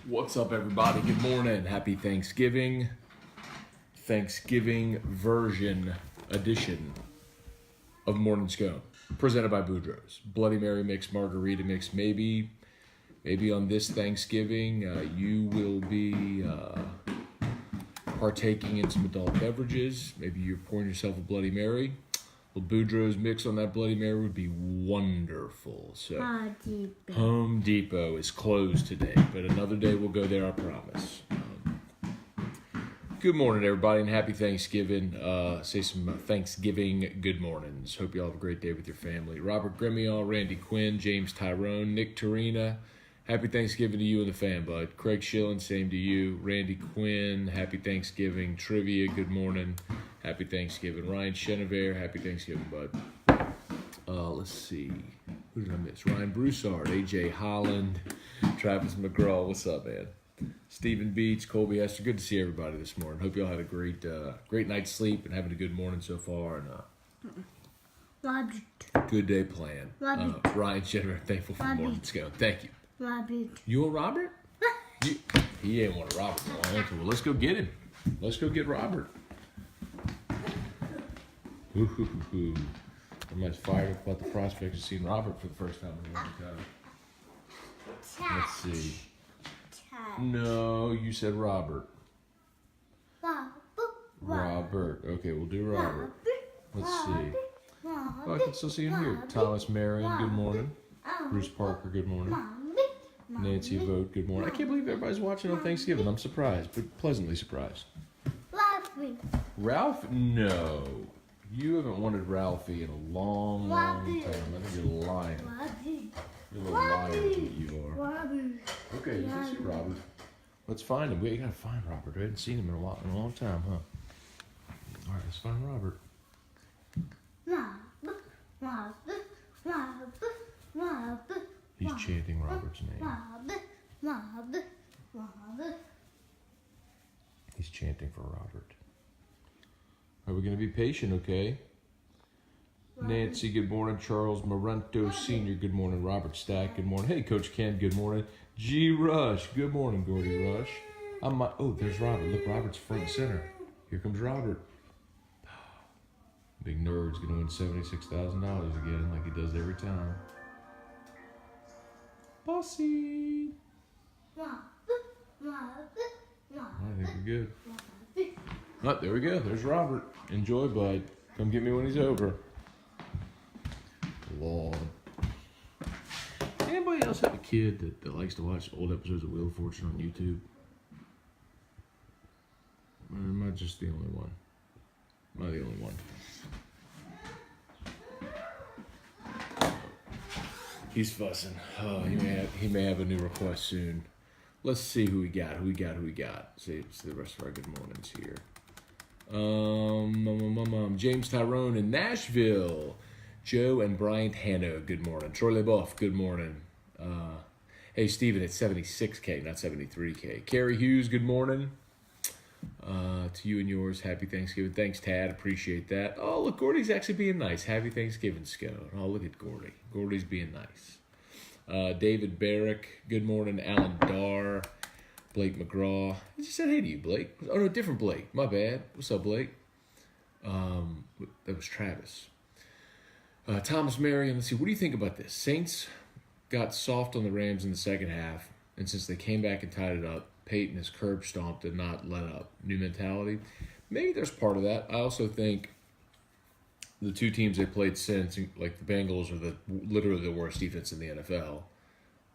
What's up, everybody? Good morning. Happy Thanksgiving. Thanksgiving version edition of Morning Scone, presented by Boudreaux's. Bloody Mary mix, margarita mix. Maybe on this Thanksgiving, you will be partaking in some adult beverages. Maybe you're pouring yourself a Bloody Mary. Well, Boudreaux's mix on that Bloody Mary would be wonderful. So, Home Depot is closed today, but another day we'll go there, I promise. Good morning, everybody, and happy Thanksgiving. Say some Thanksgiving good mornings. Hope you all have a great day with your family. Robert Gremion, Randy Quinn, James Tyrone, Nick Torina. Happy Thanksgiving to you and the fam, bud. Craig Schillen, same to you. Randy Quinn, happy Thanksgiving. Trivia, good morning. Happy Thanksgiving. Ryan Chenevert, happy Thanksgiving, bud. Let's see. Who did I miss? Ryan Broussard, AJ Holland, Travis McGraw. What's up, man? Stephen Beach, Colby Hester. Good to see everybody this morning. Hope you all had a great night's sleep and having a good morning so far. And good day planned. Ryan Chenevert, thankful for the morning scale. Thank you. Robert. You want Robert? He ain't want a Robert. Well, let's go get him. Let's go get Robert. I'm much fired up about the prospect of seeing Robert for the first time in a long time. Let's see. No, you said Robert. Robert. Okay, we'll do Robert. Let's see. Oh, I can still see him here. Thomas Marion, good morning. Bruce Parker, good morning. Nancy Vogt, good morning. I can't believe everybody's watching on Thanksgiving. I'm surprised, but pleasantly surprised. Ralph? No. You haven't wanted Ralphie in a long time. I think you're lying. You're a little liar, you are. Okay, you can see Robert. Let's find him. We gotta find Robert. I haven't seen him in a long time, huh? All right, let's find Robert. He's chanting Robert's name. He's chanting for Robert. Are we going to be patient, okay? Nancy, good morning. Charles Marento Sr., good morning. Robert Stack, good morning. Hey, Coach Ken, good morning. G. Rush, good morning, Gordy Rush. Oh, there's Robert. Look, Robert's front and center. Here comes Robert. Big nerd's going to win $76,000 again, like he does every time. Bossy. I think we're good. Oh, there we go. There's Robert. Enjoy, bud. Come get me when he's over. Lord. Anybody else have a kid that likes to watch old episodes of Wheel of Fortune on YouTube? Or am I just the only one? Am I the only one? He's fussing. Oh, he may have a new request soon. Let's see who we got. See the rest of our good mornings here. James Tyrone in Nashville. Joe and Bryant Hanno, good morning. Troy LeBoeuf, good morning. Hey, Steven, it's 76K, not 73K. Carrie Hughes, good morning. To you and yours, happy Thanksgiving. Thanks, Tad, appreciate that. Oh, look, Gordy's actually being nice. Happy Thanksgiving, Scone. Oh, look at Gordy. Gordy's being nice. David Barrick, good morning. Alan Darr, Blake McGraw. I just said hey to you, Blake. Oh, no, different Blake. My bad. What's up, Blake? That was Travis. Thomas Marion, let's see. What do you think about this? Saints got soft on the Rams in the second half, and since they came back and tied it up, Peyton has curb stomped and not let up. New mentality. Maybe there's part of that. I also think the two teams they played since, like the Bengals, are literally the worst defense in the NFL.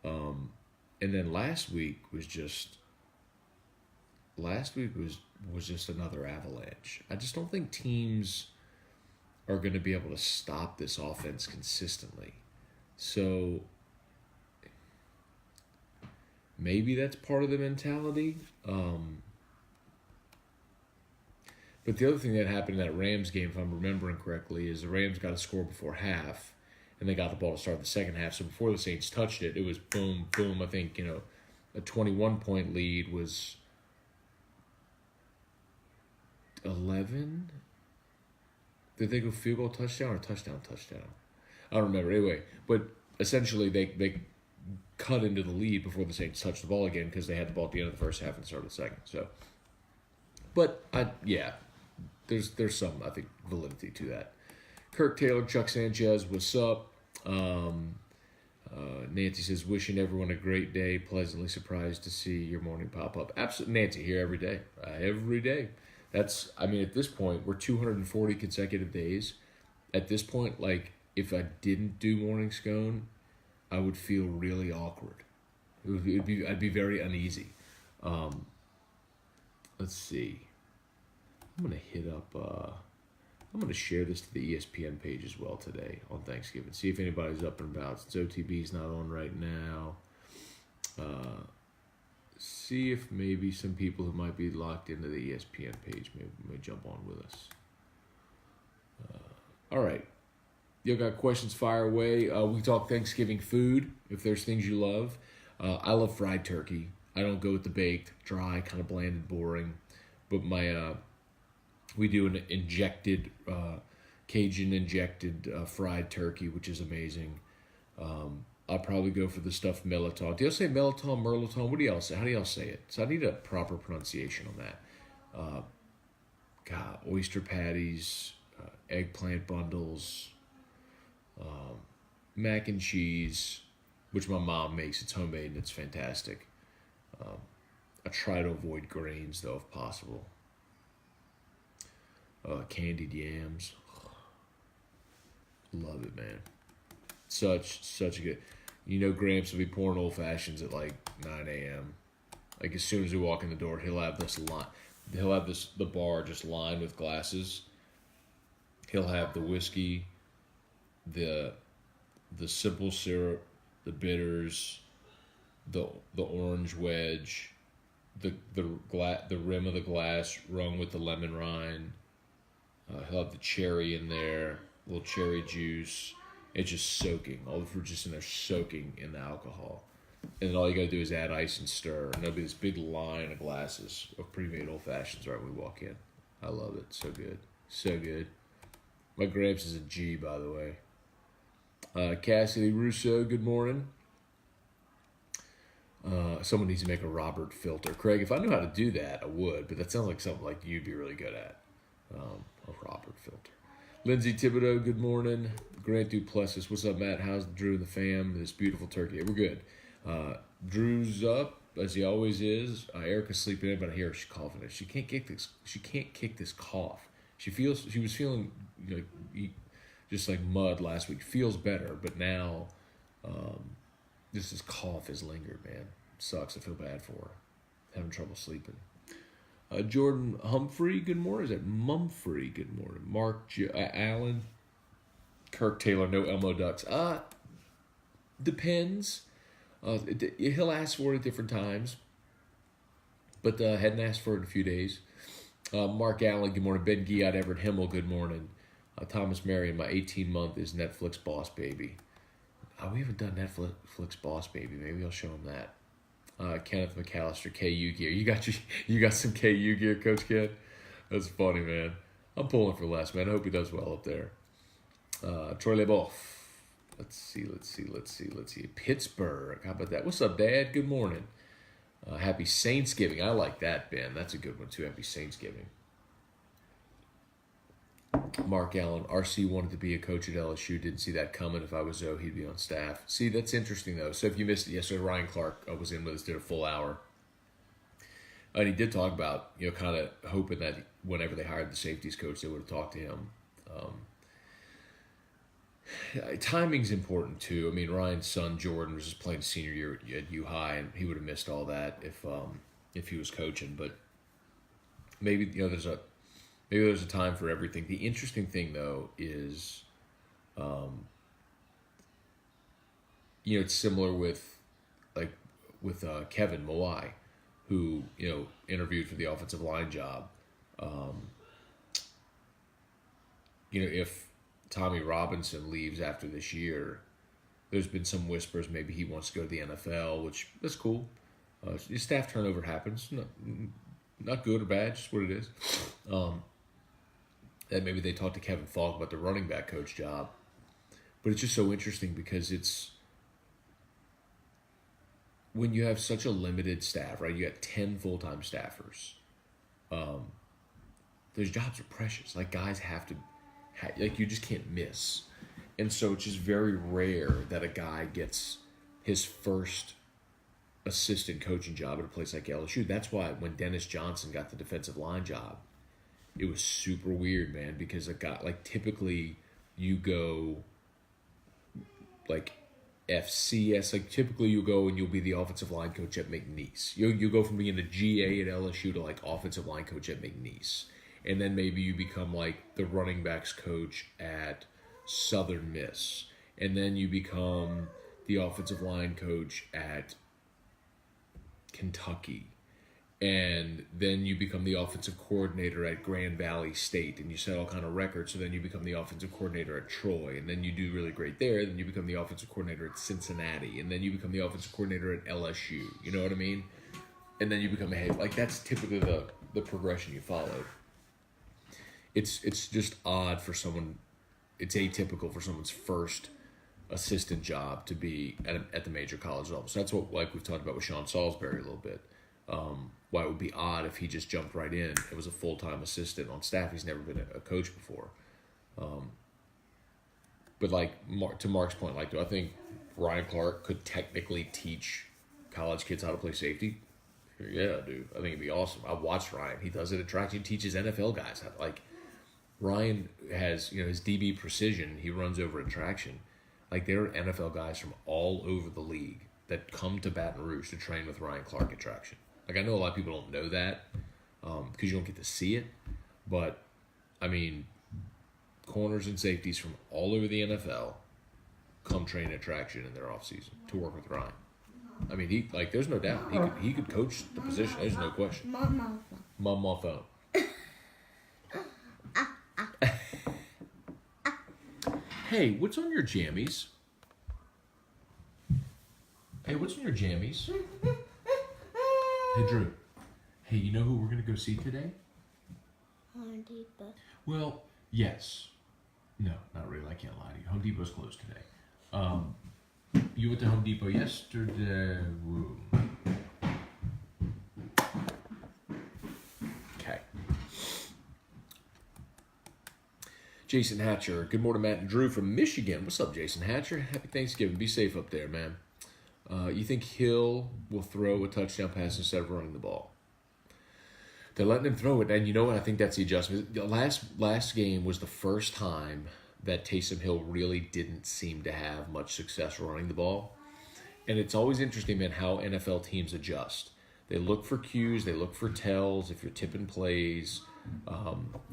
And then last week was just another avalanche. I just don't think teams are going to be able to stop this offense consistently. So maybe that's part of the mentality. But the other thing that happened in that Rams game, if I'm remembering correctly, is the Rams got a score before half, and they got the ball to start the second half. So before the Saints touched it, it was boom, boom. I think, a 21-point lead was 11. Did they go field goal touchdown or touchdown? I don't remember. Anyway, but essentially they cut into the lead before the Saints touched the ball again because they had the ball at the end of the first half and start of the second. So, but there's some, I think, validity to that. Kirk Taylor, Chuck Sanchez, what's up? Nancy says, wishing everyone a great day. Pleasantly surprised to see your morning pop up. Absolutely, Nancy, here every day. Every day. That's, I mean, at this point, we're 240 consecutive days. At this point, like, if I didn't do morning scone, I would feel really awkward. I'd be very uneasy. Let's see. I'm gonna hit up. I'm gonna share this to the ESPN page as well today on Thanksgiving. See if anybody's up and about. Since OTB's not on right now. See if maybe some people who might be locked into the ESPN page may jump on with us. All right. You got questions, fire away. We talk Thanksgiving food, if there's things you love. I love fried turkey. I don't go with the baked, dry, kind of bland and boring. But we do an injected, Cajun-injected fried turkey, which is amazing. I'll probably go for the stuffed melitone. Do y'all say melitone, merlitone? What do y'all say? How do y'all say it? So I need a proper pronunciation on that. Oyster patties, eggplant bundles, mac and cheese, which my mom makes. It's homemade and it's fantastic. I try to avoid grains though if possible. Candied yams, love it, man. Such a good. Gramps will be pouring old fashions at like 9 a.m. Like as soon as we walk in the door, he'll have the bar just lined with glasses. He'll have the whiskey, the simple syrup, the bitters, the orange wedge, the rim of the glass rung with the lemon rind. He'll have the cherry in there, a little cherry juice. It's just soaking. All the fruit just in there soaking in the alcohol. And then all you got to do is add ice and stir. And there'll be this big line of glasses of pre-made old fashions right when we walk in. I love it. So good. So good. My Gramps is a G, by the way. Cassidy Russo, good morning. Someone needs to make a Robert filter. Craig, if I knew how to do that, I would. But that sounds like something like you'd be really good at. A Robert filter. Lindsay Thibodeau, good morning. Grant Duplessis, what's up, Matt? How's Drew and the fam? This beautiful turkey. Yeah, we're good. Drew's up as he always is. Erica's sleeping in, but I hear her, she's coughing. She can't kick this. She can't kick this cough. She was feeling just like mud last week. Feels better, but now this cough has lingered. Man, sucks. I feel bad for her. Having trouble sleeping. Jordan Humphrey, good morning. Is that Mumfrey? Good morning. Mark Allen. Kirk Taylor, no Elmo Ducks. Depends. He'll ask for it at different times. But hadn't asked for it in a few days. Mark Allen, good morning. Ben Giat, Everett Himmel, good morning. Thomas Marion, my 18-month is Netflix Boss Baby. We haven't done Netflix Boss Baby. Maybe I'll show him that. Kenneth McAllister, KU gear. You got some KU gear, Coach Ken? That's funny, man. I'm pulling for less, man. I hope he does well up there. Troy Leboff. Let's see. Pittsburgh. How about that? What's up, Dad? Good morning. Happy Saints-giving. I like that, Ben. That's a good one, too. Happy Saints-giving. Mark Allen. RC wanted to be a coach at LSU. Didn't see that coming. If I was Zoe, he'd be on staff. See, that's interesting, though. So if you missed it yesterday, Ryan Clark was in with us, did a full hour. And he did talk about, kind of hoping that whenever they hired the safeties coach, they would have talked to him. Timing's important, too. I mean, Ryan's son, Jordan, was just playing senior year at U High, and he would have missed all that if he was coaching. But maybe, there's a time for everything. The interesting thing, though, is, it's similar with Kevin Mawai, who, interviewed for the offensive line job. If Tommy Robinson leaves after this year, there's been some whispers maybe he wants to go to the NFL, which that's cool. Staff turnover happens. Not good or bad, just what it is. That maybe they talked to Kevin Falk about the running back coach job. But it's just so interesting because when you have such a limited staff, right? You got 10 full-time staffers. Those jobs are precious. Like, guys have to, like, you just can't miss. And so it's just very rare that a guy gets his first assistant coaching job at a place like LSU. That's why when Dennis Johnson got the defensive line job, it was super weird, man, because a guy, like, typically you go, like, FCS, like, typically you go and you'll be the offensive line coach at McNeese. You go from being a GA at LSU to, like, offensive line coach at McNeese. And then maybe you become, like, the running backs coach at Southern Miss. And then you become the offensive line coach at Kentucky. And then you become the offensive coordinator at Grand Valley State, and you set all kind of records. So then you become the offensive coordinator at Troy, and then you do really great there. Then you become the offensive coordinator at Cincinnati, and then you become the offensive coordinator at LSU. You know what I mean? And then you become a head. Like, that's typically the progression you follow. It's just odd for someone. It's atypical for someone's first assistant job to be at the major college level. So that's what, like we've talked about with Sean Salisbury a little bit. Why it would be odd if he just jumped right in. It was a full-time assistant on staff. He's never been a coach before. But like to Mark's point, like, do I think Ryan Clark could technically teach college kids how to play safety? Yeah, dude. I think it'd be awesome. I watched Ryan. He does it at track. He teaches NFL guys. Like, Ryan has, his DB precision. He runs over a traction. Like, there are NFL guys from all over the league that come to Baton Rouge to train with Ryan Clark at traction. Like, I know a lot of people don't know that because you don't get to see it. But, I mean, corners and safeties from all over the NFL come train at traction in their offseason to work with Ryan. I mean, there's no doubt. He could coach the position. There's no question. Mom on phone. Hey, what's on your jammies? Hey, what's on your jammies? Hey, Drew. Hey, you know who we're going to go see today? Home Depot. Well, yes. No, not really. I can't lie to you. Home Depot's closed today. You went to Home Depot yesterday. Woo. Okay. Jason Hatcher. Good morning, Matt and Drew from Michigan. What's up, Jason Hatcher? Happy Thanksgiving. Be safe up there, man. You think Hill will throw a touchdown pass instead of running the ball? They're letting him throw it, and you know what? I think that's the adjustment. The last game was the first time that Taysom Hill really didn't seem to have much success running the ball. And it's always interesting, man, how NFL teams adjust. They look for cues, they look for tells, if you're tipping plays,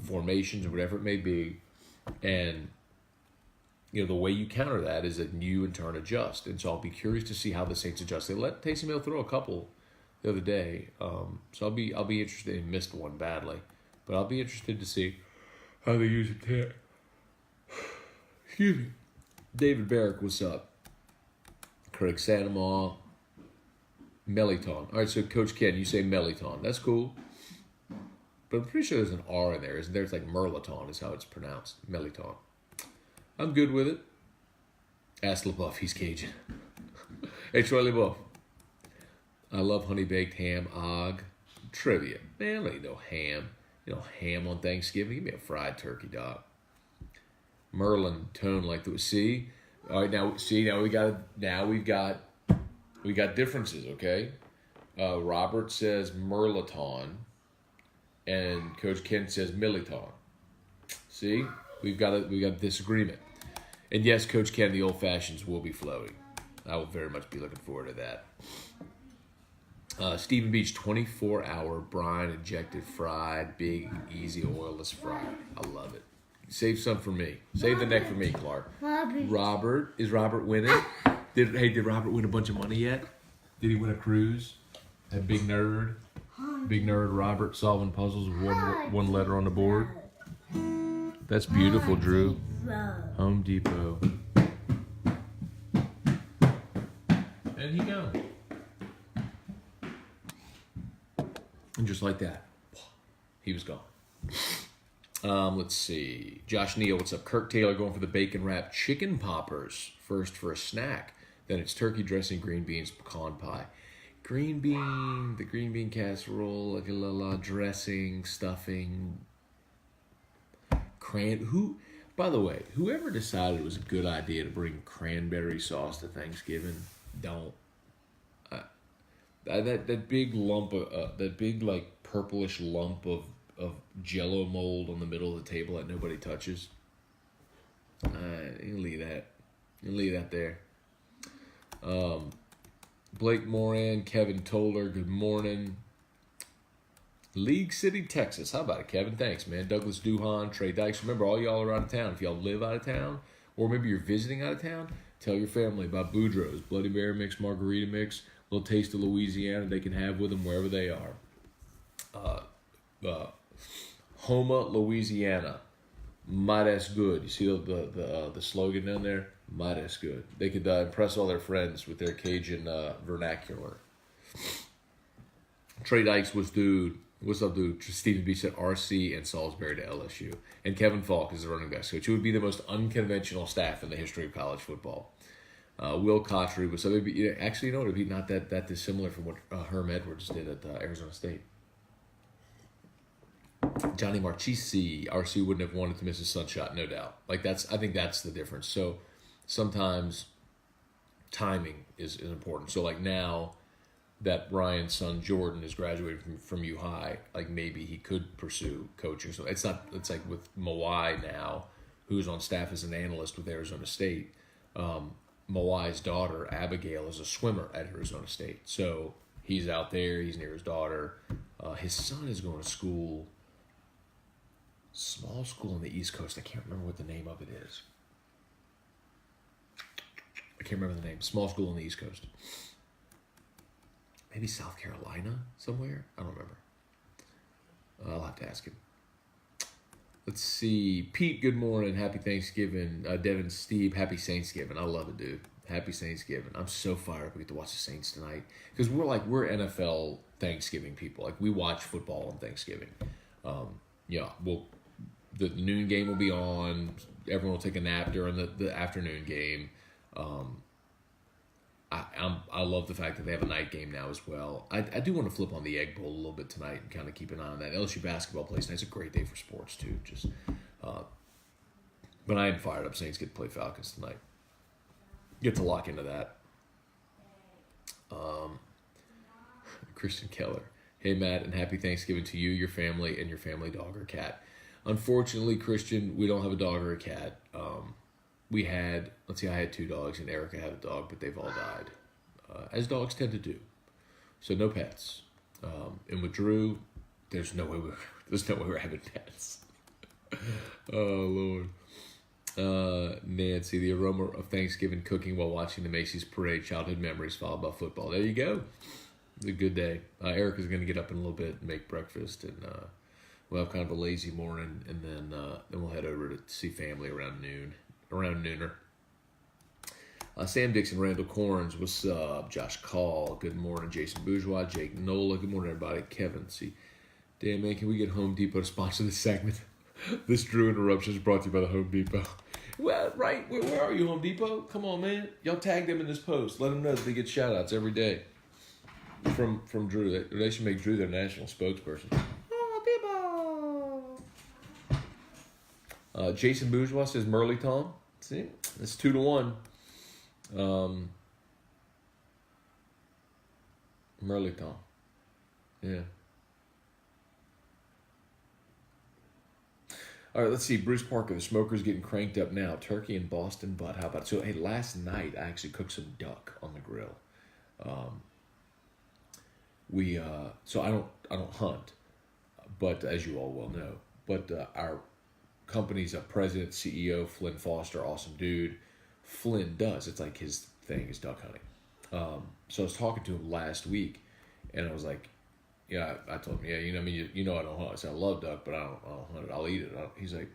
formations, or whatever it may be. And the way you counter that is that you in turn adjust. And so I'll be curious to see how the Saints adjust. They let Taysom Hill throw a couple the other day. So I'll be interested. He missed one badly. But I'll be interested to see how they use it. Excuse me. David Barrick, what's up? Craig Sandomal. Meliton. All right, so Coach Ken, you say Meliton. That's cool. But I'm pretty sure there's an R in there, isn't there? It's like Merlaton is how it's pronounced. Meliton. I'm good with it. Ask LaBeouf, he's Cajun. Hey, Troy LaBeouf. I love honey-baked ham, og. Trivia. Man, I ain't no ham. Ham on Thanksgiving. Give me a fried turkey, dog. Merlin tone like the see. All right, now we've got differences, okay? Robert says Merlaton, and Coach Ken says Militon. See, we've got a disagreement. And yes, Coach Ken, the old fashions will be flowing. I will very much be looking forward to that. Stephen Beach, 24-hour brine injected fried, big, easy, oilless fry. I love it. Save some for me. Save the neck for me, Clark. Robert, is Robert winning? Did Robert win a bunch of money yet? Did he win a cruise? That big nerd Robert solving puzzles with one letter on the board. That's beautiful, Drew. Home Depot. And he gone. And just like that, he was gone. Let's see. Josh Neal, what's up? Kirk Taylor going for the bacon wrapped chicken poppers first for a snack. Then it's turkey dressing, green beans, pecan pie. the green bean casserole, like a little dressing, stuffing, by the way, whoever decided it was a good idea to bring cranberry sauce to Thanksgiving, don't. That big lump of, that big like purplish lump of Jello mold on the middle of the table that nobody touches. You leave that. You leave that there. Blake Moran, Kevin Toller, good morning. League City, Texas. How about it, Kevin? Thanks, man. Douglas Duhan, Trey Dykes. Remember, all y'all are out of town. If y'all live out of town, or maybe you're visiting out of town, tell your family about Boudreaux's Bloody Mary mix, margarita mix, little taste of Louisiana they can have with them wherever they are. Homa, Louisiana. Might as good. You see the slogan down there? Might as good. They could impress all their friends with their Cajun vernacular. Trey Dykes was dude. What's up, dude? Stephen B said RC and Salisbury to LSU. And Kevin Falk is the running back coach. It would be the most unconventional staff in the history of college football. Will Cotchery was actually, you know, it would be not that dissimilar from what Herm Edwards did at Arizona State. Johnny Marchisi, RC wouldn't have wanted to miss a sunshot, no doubt. I think that's the difference. So sometimes timing is important. So like now that Ryan's son Jordan is graduating from U High, like maybe he could pursue coaching. So it's like with Mawai now, who's on staff as an analyst with Arizona State. Mawai's daughter, Abigail, is a swimmer at Arizona State. So he's out there, he's near his daughter. His son is going to school, small school on the East Coast. I can't remember what the name of it is. I can't remember the name. Small school on the East Coast. Maybe South Carolina somewhere? I don't remember. I'll have to ask him. Let's see. Pete, good morning. Happy Thanksgiving. Devin, Steve, happy Saints-giving. I love it, dude. Happy Saints-giving. I'm so fired up we get to watch the Saints tonight. Because we're NFL Thanksgiving people. Like, we watch football on Thanksgiving. The noon game will be on. Everyone will take a nap during the afternoon game. I love the fact that they have a night game now as well. I do want to flip on the Egg Bowl a little bit tonight and kind of keep an eye on that. LSU basketball plays tonight. It's a great day for sports too. But I am fired up. Saints get to play Falcons tonight. Get to lock into that. Christian Keller. Hey Matt, and happy Thanksgiving to you, your family, and your family dog or cat. Unfortunately, Christian, we don't have a dog or a cat. I had 2 dogs, and Erica had a dog, but they've all died, as dogs tend to do. So no pets. And with Drew, there's no way we're having pets. Oh Lord. Nancy, the aroma of Thanksgiving cooking while watching the Macy's parade, childhood memories followed by football. There you go. It's a good day. Erica's going to get up in a little bit and make breakfast, and we'll have kind of a lazy morning, and then we'll head over to see family around nooner. Sam Dixon, Randall Corns, what's up? Josh Call, good morning. Jason Bourgeois, Jake Nola, good morning, everybody. Kevin, see, damn man, can we get Home Depot to sponsor this segment? This Drew interruption is brought to you by the Home Depot. Well, right, where are you, Home Depot? Come on, man. Y'all tag them in this post. Let them know that they get shout-outs every day from Drew. They should make Drew their national spokesperson. Home Depot. Jason Bourgeois says Merle Tom. See, it's 2-1. Merle Tom. Yeah. All right, let's see. Bruce Parker, the smoker's getting cranked up now. Turkey and Boston butt. How about it? So, hey, last night I actually cooked some duck on the grill. So I don't hunt, but as you all well know, but our company's president, CEO, Flynn Foster, awesome dude. Flynn does. It's like his thing is duck hunting. So I was talking to him last week, and I was like, yeah, I told him, yeah, I don't hunt. I said, I love duck, but I don't hunt it. I'll eat it. He's like,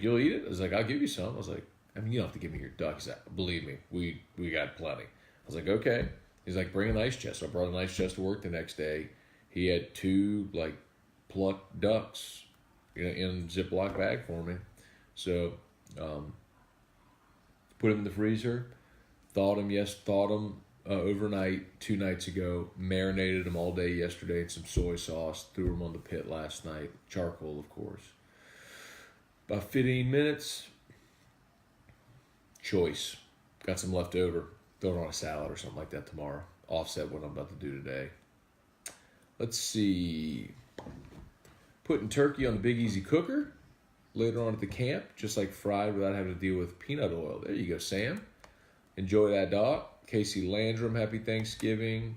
you'll eat it? I was like, I'll give you some. I was like, you don't have to give me your duck. He's like, believe me, we got plenty. I was like, okay. He's like, bring an ice chest. So I brought an ice chest to work the next day. He had 2 plucked ducks in a Ziploc bag for me. So put them in the freezer. Thawed them. overnight 2 nights ago. Marinated them all day yesterday in some soy sauce. Threw them on the pit last night. Charcoal, of course. About 15 minutes. Choice. Got some left over. Throw it on a salad or something like that tomorrow. Offset what I'm about to do today. Let's see. Putting turkey on the Big Easy cooker later on at the camp, just like fried without having to deal with peanut oil. There you go, Sam. Enjoy that, dog. Casey Landrum, happy Thanksgiving.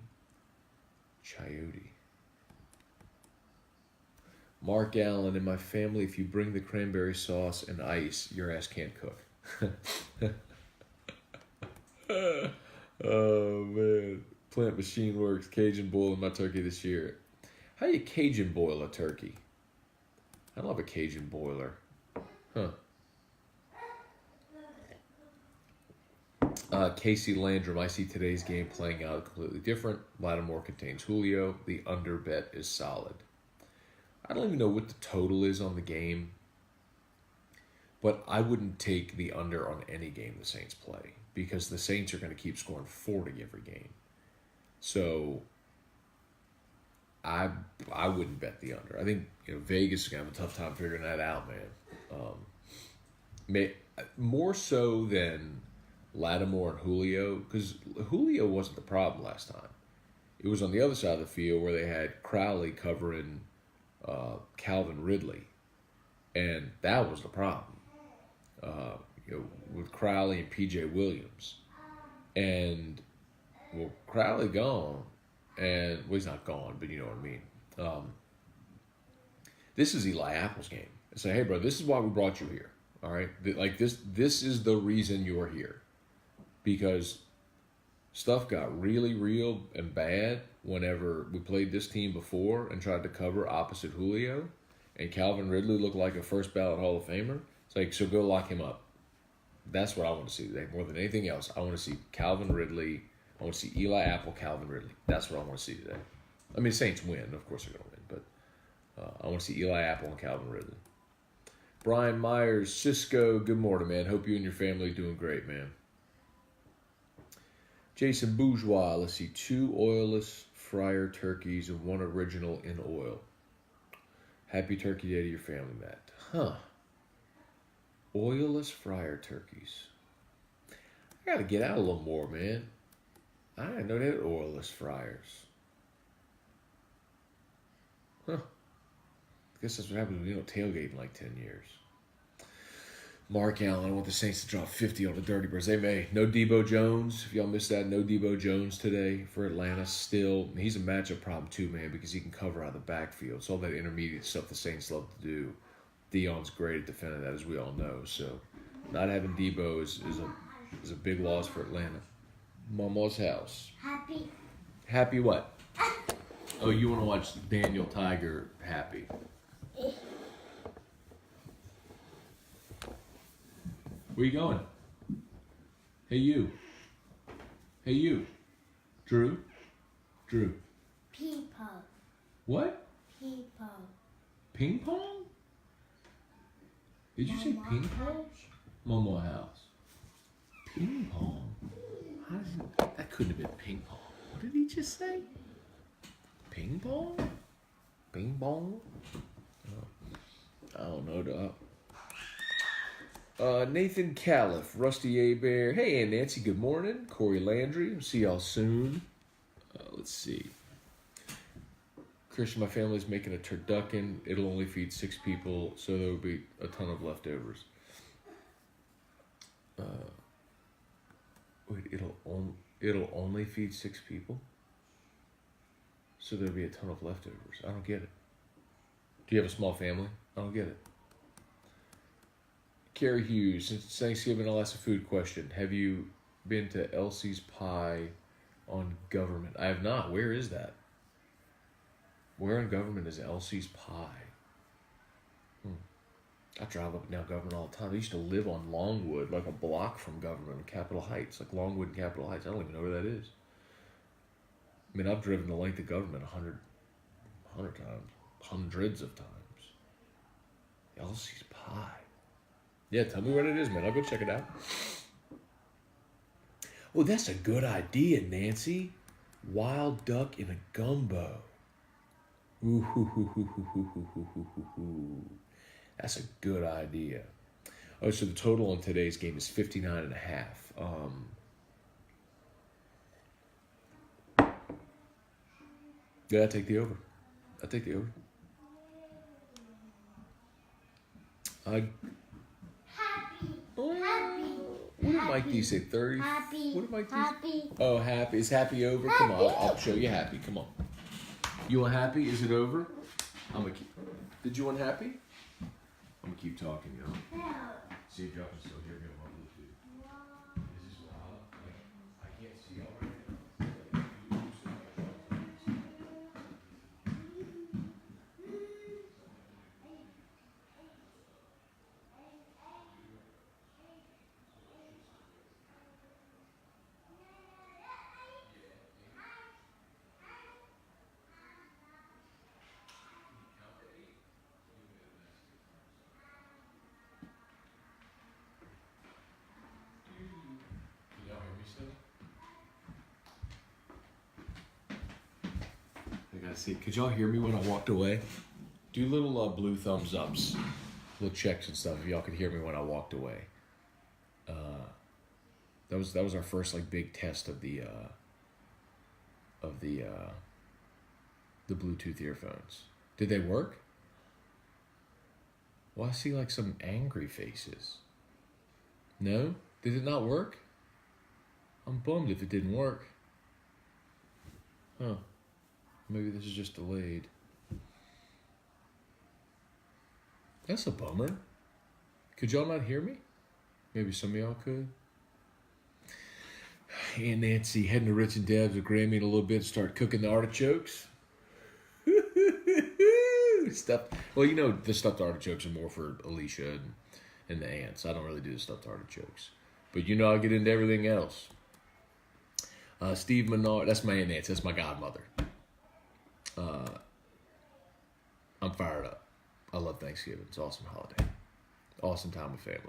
Chayote. Mark Allen, in my family, if you bring the cranberry sauce and ice, your ass can't cook. Oh, man. Plant Machine Works, Cajun boiling my turkey this year. How do you Cajun boil a turkey? I don't have a Cajun boiler. Huh. Casey Landrum, I see today's game playing out completely different. Lattimore contains Julio. The under bet is solid. I don't even know what the total is on the game, but I wouldn't take the under on any game the Saints play because the Saints are going to keep scoring 40 every game. So I wouldn't bet the under. I think Vegas is going to have a tough time figuring that out, man. More so than Lattimore and Julio, because Julio wasn't the problem last time. It was on the other side of the field where they had Crowley covering Calvin Ridley, and that was the problem. With Crowley and P.J. Williams, and Crowley gone, and he's not gone, but you know what I mean. This is Eli Apple's game. I say, hey, bro, this is why we brought you here. All right, this is the reason you're here. Because stuff got really real and bad whenever we played this team before and tried to cover opposite Julio, and Calvin Ridley looked like a first ballot Hall of Famer. It's like, so go lock him up. That's what I want to see today. More than anything else, I want to see Calvin Ridley. I want to see Eli Apple, Calvin Ridley. That's what I want to see today. I mean, Saints win. Of course they're going to win. But I want to see Eli Apple and Calvin Ridley. Brian Myers, Cisco, good morning, man. Hope you and your family are doing great, man. Jason Bourgeois, let's see, 2 oilless fryer turkeys and 1 original in oil. Happy Turkey Day to your family, Matt. Huh. Oilless fryer turkeys. I got to get out a little more, man. I didn't know they had oilless fryers. Huh. I guess that's what happens when you don't tailgate in like 10 years. Mark Allen, I want the Saints to drop 50 on the Dirty Birds. They may. No Debo Jones. If y'all missed that, no Debo Jones today for Atlanta still. He's a matchup problem too, man, because he can cover out of the backfield. It's all that intermediate stuff the Saints love to do. Dion's great at defending that, as we all know. So not having Debo is a big loss for Atlanta. Mama's house. Happy. Happy what? Oh, you want to watch Daniel Tiger happy. Where you going? Hey, you. Hey, you. Drew? Drew. People. What? People. Ping pong? Did you say ping pong? Momo house. Ping pong? How does it, that couldn't have been ping pong. What did he just say? Ping pong? Ping pong? Oh, I don't know, dog. Nathan Califf, Rusty Abear. Hey, Aunt Nancy, good morning. Corey Landry, see y'all soon. Let's see. Christian, my family's making a turducken. It'll only feed 6 people, so there will be a ton of leftovers. Wait, it'll only feed 6 people? So there'll be a ton of leftovers. I don't get it. Do you have a small family? I don't get it. Carrie Hughes, since it's Thanksgiving, I'll ask a food question. Have you been to Elsie's Pie on Government? I have not. Where is that? Where on Government is Elsie's Pie? I drive up and down Government all the time. I used to live on Longwood, like a block from Government in Capitol Heights. Like Longwood and Capitol Heights. I don't even know where that is. I mean, I've driven the length of Government 100 times. Hundreds of times. Elsie's Pie. Yeah, tell me what it is, man. I'll go check it out. Oh, that's a good idea, Nancy. Wild duck in a gumbo. Ooh, hoo, hoo, hoo, hoo, hoo, hoo, hoo, hoo, hoo, hoo. That's a good idea. Oh, so the total on today's game is 59.5. Yeah, I take the over. I take the over. Happy. What did Mike D say? 30? Happy. What did Mike D say? Happy. Oh, happy. Is happy over? Come on, I'll show you happy. Come on. You want happy? Is it over? I'm gonna keep. Did you want happy? I'm gonna keep talking, y'all. See if y'all can still hear me on my Bluetooth. This is I can't see y'all right now. Can y'all hear me still? I gotta see. Could y'all hear me when I walked away? Do little blue thumbs ups, little checks and stuff. If y'all could hear me when I walked away. That was our first like big test of the Bluetooth earphones. Did they work? Well, I see like some angry faces. No? Did it not work? I'm bummed if it didn't work. Huh. Maybe this is just delayed. That's a bummer. Could y'all not hear me? Maybe some of y'all could. Hey, Nancy, heading to Rich and Deb's with Grammy in a little bit, start cooking the artichokes. Well, you know, the stuffed artichokes are more for Alicia and the aunts. I don't really do the stuffed artichokes. But you know I'll get into everything else. Steve Menard, that's my Aunt Nancy, that's my godmother. I'm fired up. I love Thanksgiving. It's an awesome holiday. Awesome time with family.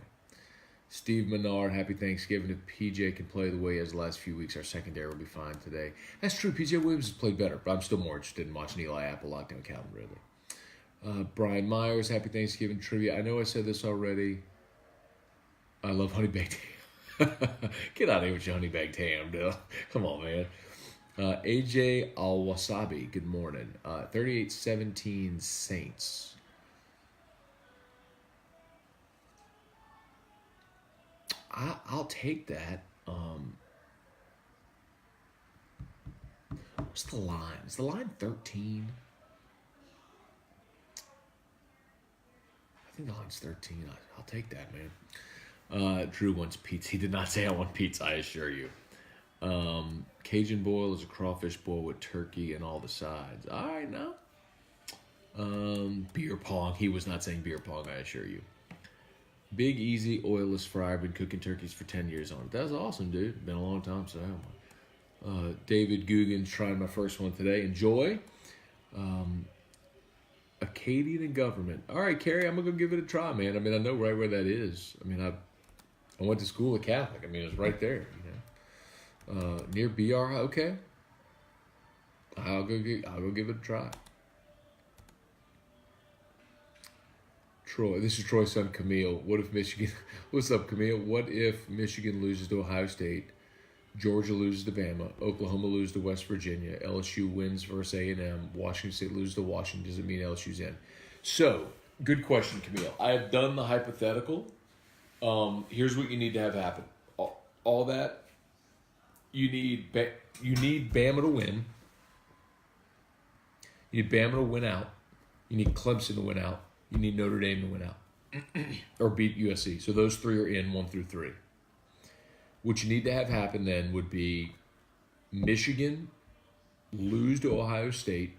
Steve Menard, happy Thanksgiving. If PJ can play the way he has the last few weeks, our secondary will be fine today. That's true. PJ Williams has played better, but I'm still more interested in watching Eli Apple lock down Calvin Ridley. Brian Myers, happy Thanksgiving trivia. I know I said this already. I love honey baked ham. Get out of here with your honey baked ham, dude. Come on, man. AJ Al-Wasabi, good morning. 38-17 Saints. I'll take that. What's the line? Is the line 13? I think the line's 13. I'll take that, man. Drew wants pizza. He did not say I want pizza, I assure you. Cajun boil is a crawfish boil with turkey and all the sides. All right, now. Beer pong. He was not saying beer pong, I assure you. Big, easy, oilless fry. Been cooking turkeys for 10 years on it. That's awesome, dude. Been a long time, so David Guggen's trying my first one today. Enjoy. Acadian and government. All right, Carrie, I'm going to go give it a try, man. I mean, I know right where that is. I mean, I went to school at Catholic. I mean, it's right there, you know. Near BR. Okay. I'll go give it a try. Troy, this is Troy's son Camille. What if Michigan? What's up, Camille? What if Michigan loses to Ohio State, Georgia loses to Bama, Oklahoma loses to West Virginia, LSU wins versus A&M, Washington State loses to Washington? Does it mean LSU's in? So, good question, Camille. I have done the hypothetical. Here's what you need to have happen. All that you need Bama to win. You need Bama to win out. You need Clemson to win out. You need Notre Dame to win out or beat USC. So those three are in 1 through 3. What you need to have happen then would be Michigan lose to Ohio State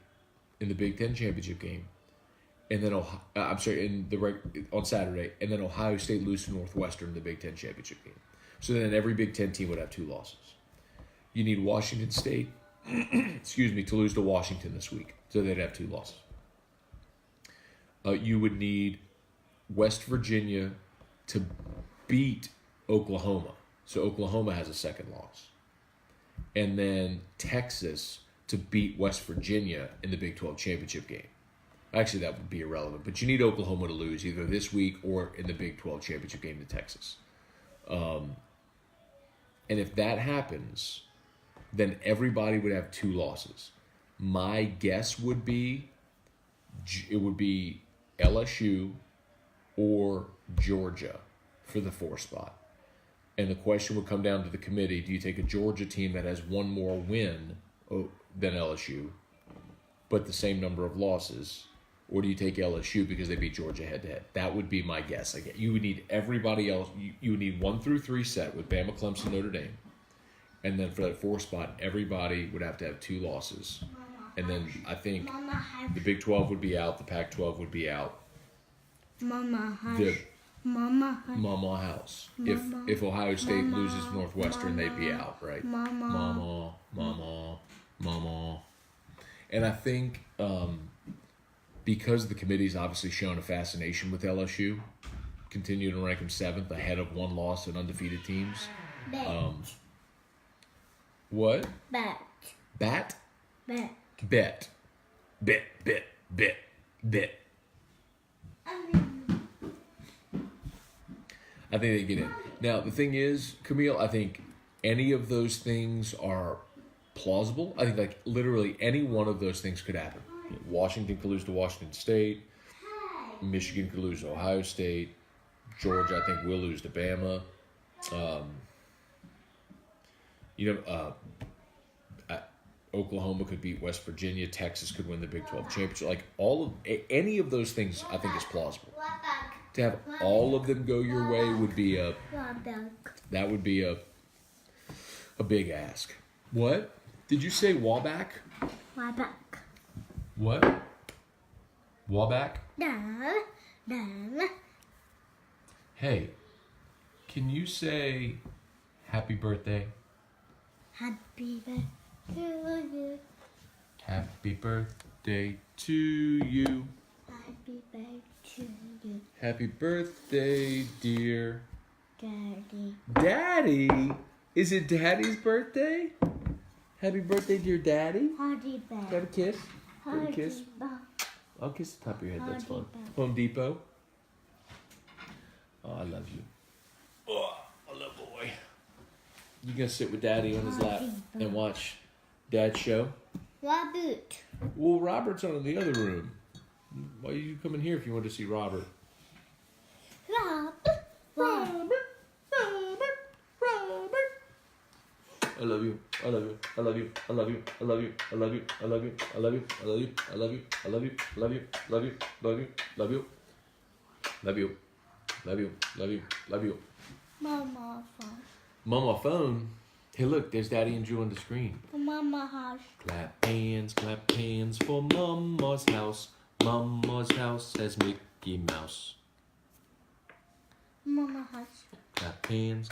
in the Big Ten championship game, and then on Saturday, and then Ohio State lose to Northwestern in the Big Ten championship game. So then every Big Ten team would have 2 losses. You need Washington State, to lose to Washington this week, so they'd have 2 losses. You would need West Virginia to beat Oklahoma. So Oklahoma has a second loss. and then Texas to beat West Virginia in the Big 12 championship game. Actually, that would be irrelevant, but you need Oklahoma to lose either this week or in the Big 12 championship game to Texas. And if that happens, then everybody would have 2 losses. My guess would be it would be LSU or Georgia for the 4 spot. And the question would come down to the committee, do you take a Georgia team that has one more win than LSU, but the same number of losses, or do you take LSU because they beat Georgia head-to-head? That would be my guess. Again, you would need everybody else. You would need 1 through 3 set with Bama, Clemson, Notre Dame. And then for that 4 spot, everybody would have to have 2 losses. And then I think the Big 12 would be out, the Pac-12 would be out. Mama House. If Ohio State loses to Northwestern, they'd be out, right? Mama. And I think because the committee's obviously shown a fascination with LSU, continue to rank them 7th ahead of 1 loss and undefeated teams. What? Bet. Bat? Bet. Bet. I think they get in. Now, the thing is, Camille, I think any of those things are plausible. I think, like, literally any one of those things could happen. Washington could lose to Washington State. Michigan could lose to Ohio State. Georgia, I think, will lose to Bama. Oklahoma could beat West Virginia. Texas could win the Big 12 championship. Like, any of those things, I think, is plausible. To have all of them go your way would be a big ask. What? Did you say Waback? Waback. What? Waback? No. Hey, can you say happy birthday? Happy birthday to you. Happy birthday to you. Happy birthday to you. Happy birthday, dear Daddy. Daddy? Is it Daddy's birthday? Happy birthday, dear Daddy. Hardy Bear. Got a kiss? Got a Hardy kiss? Bear. I'll kiss the top of your head. That's fun. Home Home Depot. Oh, I love you. Oh, I love boy. You gonna sit with Daddy on his lap and watch Dad's show? Robert. Well, Robert's on in the other room. Why are you coming here if you want to see Robert? Robert. I love you. I love you. I love you. I love you. I love you. I love you. I love you. I love you. I love you. I love you. I love you. Love you. Love you. Love you. Love you. Love you. Love you. Love you. Love you. Mama phone. Mama phone. Hey, look, there's Daddy and Drew on the screen. Mama house. Clap hands for Mama's house. Mama's house has Mickey Mouse. Mama house. Clap hands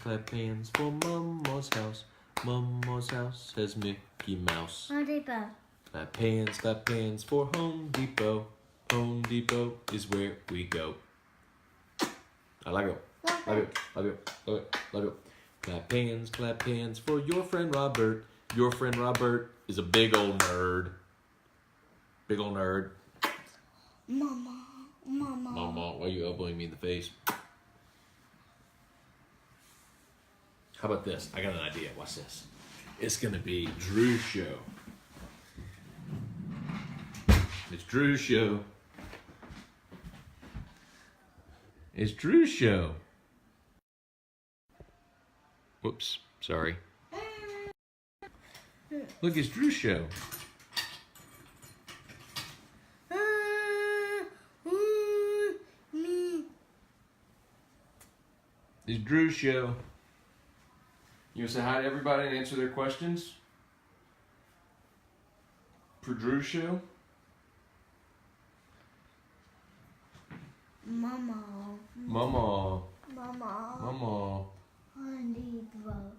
for Mama's house. Mama's house has Mickey Mouse. Hardy Bear. Clap hands for Home Depot. Home Depot is where we go. I like it. Love you. Love you. Love you. Love you. Clap hands for your friend Robert. Your friend Robert is a big old nerd. Big old nerd. Mama. Mama, why are you elbowing me in the face? How about this? I got an idea. Watch this. It's going to be Drew's show. It's Drew's show. It's Drew's show. Whoops. Sorry. Look, it's Drew's show. It's Drew's show. You want to say hi to everybody and answer their questions? For Drew's show? Mama. Mama.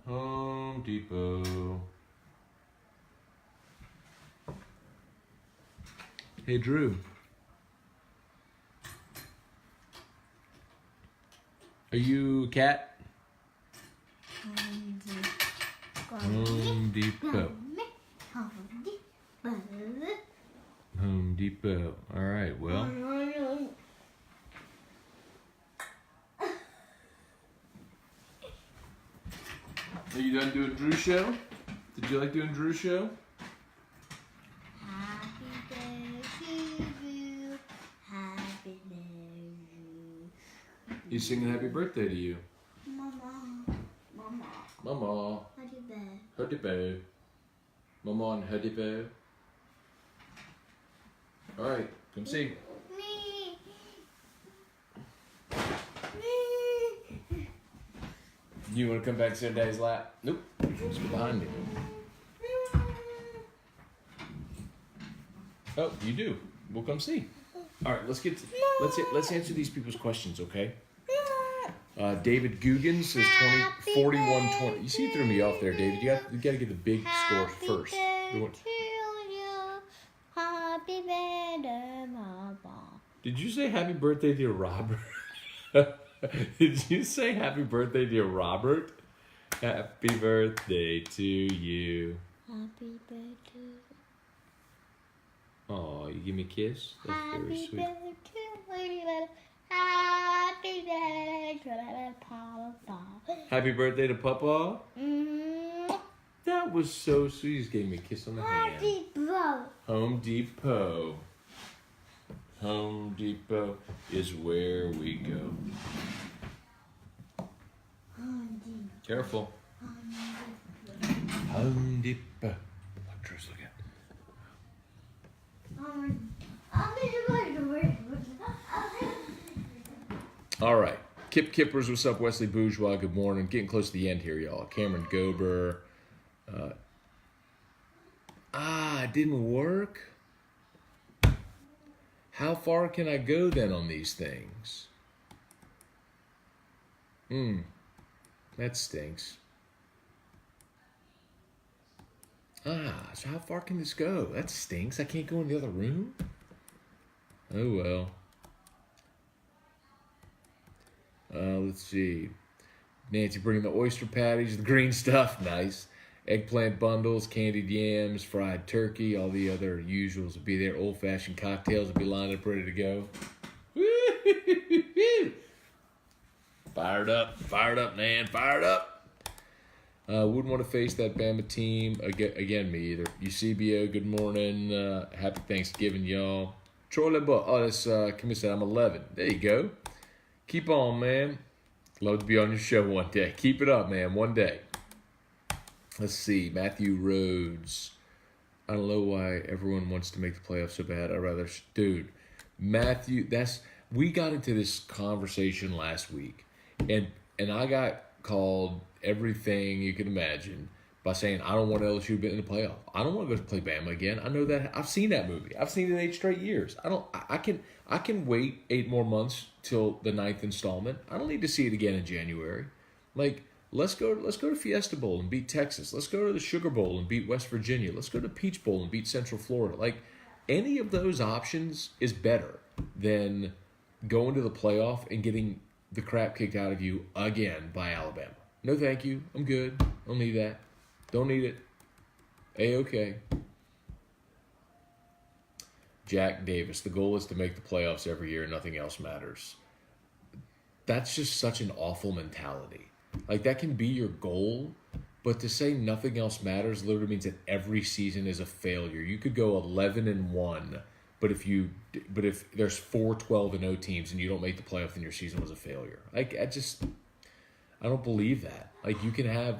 Home Depot. Hey, Drew. Are you a cat? Home Depot. Home Depot. All right, well. Are you done doing Drew's show? Did you like doing Drew's show? Happy day to you. Happy day to you. He's singing happy birthday to you. Mama. Mama. Mama. Happy birthday. Huddy Bear. Mama and Huddy Bear. All right, come see. Me. You want to come back to sit in Daddy's lap? Nope. Let's go behind me. Oh, you do. We'll come see. All right, let's let's answer these people's questions, okay? David Guggen says 41-20. You see, you threw me off there, David. You got to get the big score first. Happy birthday, Mama. Did you say happy birthday to Robert? Did you say happy birthday to Robert? Happy birthday to you. Happy birthday. Oh, you give me a kiss? That's very sweet. Happy birthday to Papa. Happy birthday to Papa? Mm. That was so sweet. You just gave me a kiss on the hand. Happy bro. Home Depot. Home Depot is where we go. Careful. Home Depot. What Drew's looking at. All right. Kip Kippers, what's up? Wesley Bourgeois, good morning. Getting close to the end here, y'all. Cameron Gober. It didn't work? How far can I go then on these things? That stinks. So how far can this go? That stinks. I can't go in the other room? Oh, well. Let's see. Nancy bringing the oyster patties, the green stuff. Nice. Eggplant bundles, candied yams, fried turkey, all the other usuals will be there. Old-fashioned cocktails will be lined up, ready to go. Fired up, man, fired up. Wouldn't want to face that Bama team. Again, me either. UCBO, good morning. Happy Thanksgiving, y'all. Troy LeBeau. Oh, that's, Kimmy said I'm 11. There you go. Keep on, man. Love to be on your show one day. Keep it up, man, one day. Let's see. Matthew Rhodes. I don't know why everyone wants to make the playoffs so bad. I'd rather... Dude, Matthew, we got into this conversation last week, and I got called everything you can imagine by saying I don't want LSU to be in the playoff. I don't want to go play Bama again. I know that. I've seen that movie. I've seen it 8 straight years. I can wait 8 more months till the 9th installment. I don't need to see it again in January. Like, let's go to Fiesta Bowl and beat Texas. Let's go to the Sugar Bowl and beat West Virginia. Let's go to Peach Bowl and beat Central Florida. Like, any of those options is better than going to the playoff and getting the crap kicked out of you again by Alabama. No, thank you. I'm good. Don't need that. Don't need it. A-okay. Jack Davis. The goal is to make the playoffs every year and nothing else matters. That's just such an awful mentality. Like, that can be your goal, but to say nothing else matters literally means that every season is a failure. You could go 11-1, but if there's 4 12-0 teams and you don't make the playoff, then your season was a failure. Like, I don't believe that. Like, you can have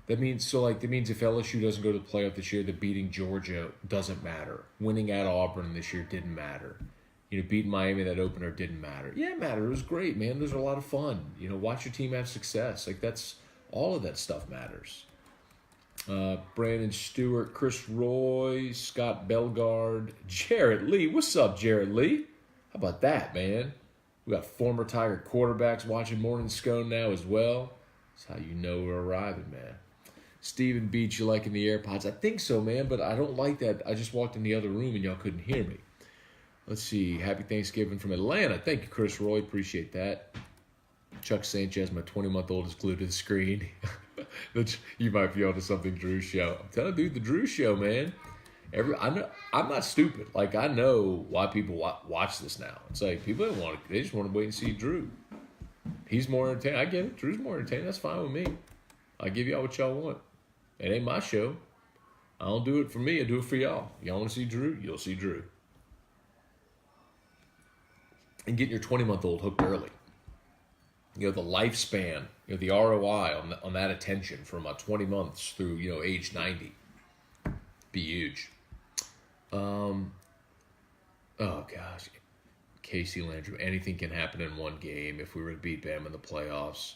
that means if LSU doesn't go to the playoff this year, that beating Georgia doesn't matter. Winning at Auburn this year didn't matter. Beating Miami in that opener didn't matter. Yeah, it mattered. It was great, man. Those are a lot of fun. Watch your team have success. Like, that's all of that stuff matters. Brandon Stewart, Chris Roy, Scott Belgard, Jarrett Lee. What's up, Jarrett Lee? How about that, man? We got former Tiger quarterbacks watching Morning Scone now as well. That's how you know we're arriving, man. Stephen Beach, you liking the AirPods? I think so, man, but I don't like that. I just walked in the other room and y'all couldn't hear me. Let's see. Happy Thanksgiving from Atlanta. Thank you, Chris Roy. Appreciate that. Chuck Sanchez, my 20-month-old, is glued to the screen. You might be onto something, Drew Show. I'm telling you, dude, the Drew Show, man. I'm not stupid. Like, I know why people watch this now. It's like people don't want to. They just want to wait and see Drew. He's more entertaining. I get it. Drew's more entertaining. That's fine with me. I give y'all what y'all want. It ain't my show. I don't do it for me. I do it for y'all. Y'all want to see Drew? You'll see Drew. And getting your 20-month-old hooked early. The lifespan, the ROI on that attention from 20 months through, age 90. Be huge. Oh, gosh. Casey Landry, anything can happen in one game. If we were to beat Bama in the playoffs,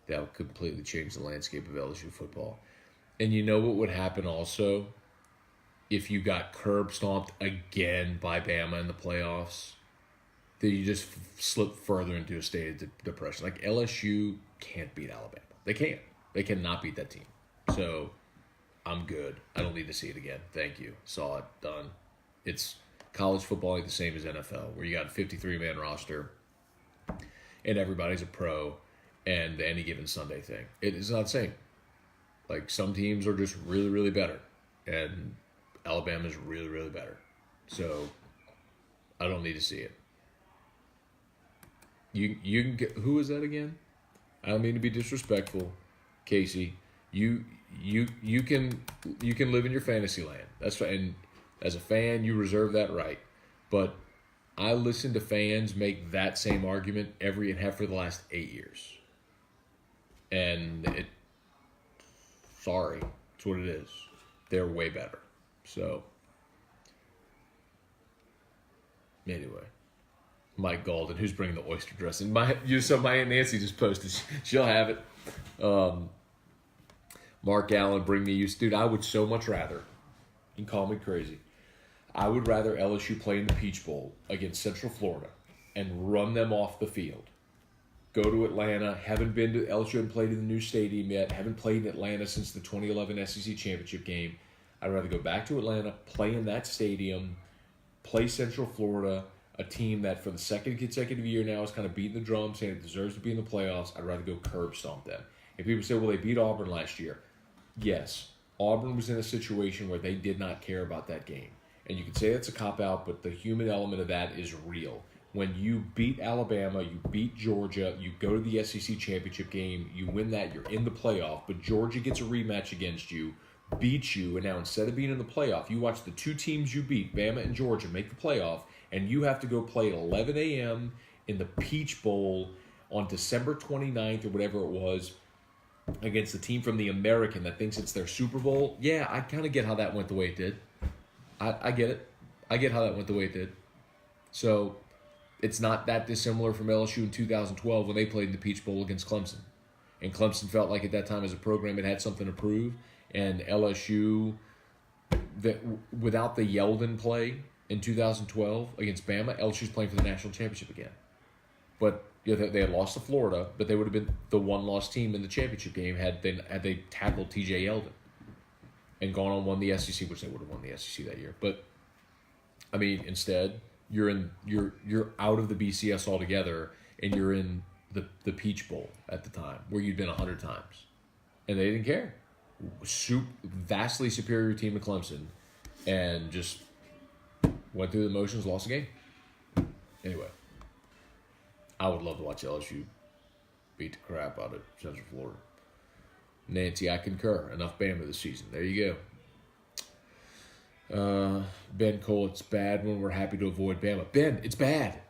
that would completely change the landscape of LSU football. And you know what would happen also? If you got curb stomped again by Bama in the playoffs, that you just slip further into a state of depression. Like, LSU can't beat Alabama. They can't. They cannot beat that team. So, I'm good. I don't need to see it again. Thank you. Saw it. Done. It's college football ain't the same as NFL, where you got a 53-man roster and everybody's a pro and the any given Sunday thing. It is not the same. Like, some teams are just really, really better. And Alabama's really, really better. So, I don't need to see it. You can get, who is that again? I don't mean to be disrespectful, Casey. You can live in your fantasy land. That's right. And as a fan, you reserve that right. But I listen to fans make that same argument and have for the last 8 years. And sorry, it's what it is. They're way better. So anyway. Mike Golden, who's bringing the oyster dressing. My Aunt Nancy just posted. She'll have it. Mark Allen, bring me you. Dude, I would so much rather, you can call me crazy, I would rather LSU play in the Peach Bowl against Central Florida and run them off the field. Go to Atlanta. Haven't been to LSU, haven't played in the new stadium yet. Haven't played in Atlanta since the 2011 SEC Championship game. I'd rather go back to Atlanta, play in that stadium, play Central Florida, a team that for the second consecutive year now is kind of beating the drum, saying it deserves to be in the playoffs. I'd rather go curb stomp them. And people say, well, they beat Auburn last year. Yes, Auburn was in a situation where they did not care about that game. And you can say that's a cop-out, but the human element of that is real. When you beat Alabama, you beat Georgia, you go to the SEC championship game, you win that, you're in the playoff, but Georgia gets a rematch against you, beats you, and now instead of being in the playoff, you watch the two teams you beat, Bama and Georgia, make the playoff, and you have to go play at 11 a.m. in the Peach Bowl on December 29th or whatever it was against the team from the American that thinks it's their Super Bowl. Yeah, I kind of get how that went the way it did. I get it. I get how that went the way it did. So it's not that dissimilar from LSU in 2012 when they played in the Peach Bowl against Clemson. And Clemson felt like at that time as a program it had something to prove. And LSU, without the Yeldon play in 2012 against Bama, LSU's playing for the national championship again. But they had lost to Florida, but they would have been the one-loss team in the championship game had they tackled T.J. Yeldon and gone on and won the SEC, which they would have won the SEC that year. But I mean, instead, you're out of the BCS altogether, and you're in the Peach Bowl at the time where you'd been 100 times, and they didn't care. Vastly superior team to Clemson, and just went through the motions, lost the game. Anyway, I would love to watch LSU beat the crap out of Central Florida. Nancy, I concur. Enough Bama this season. There you go. Ben Cole, it's bad when we're happy to avoid Bama. Ben, it's bad.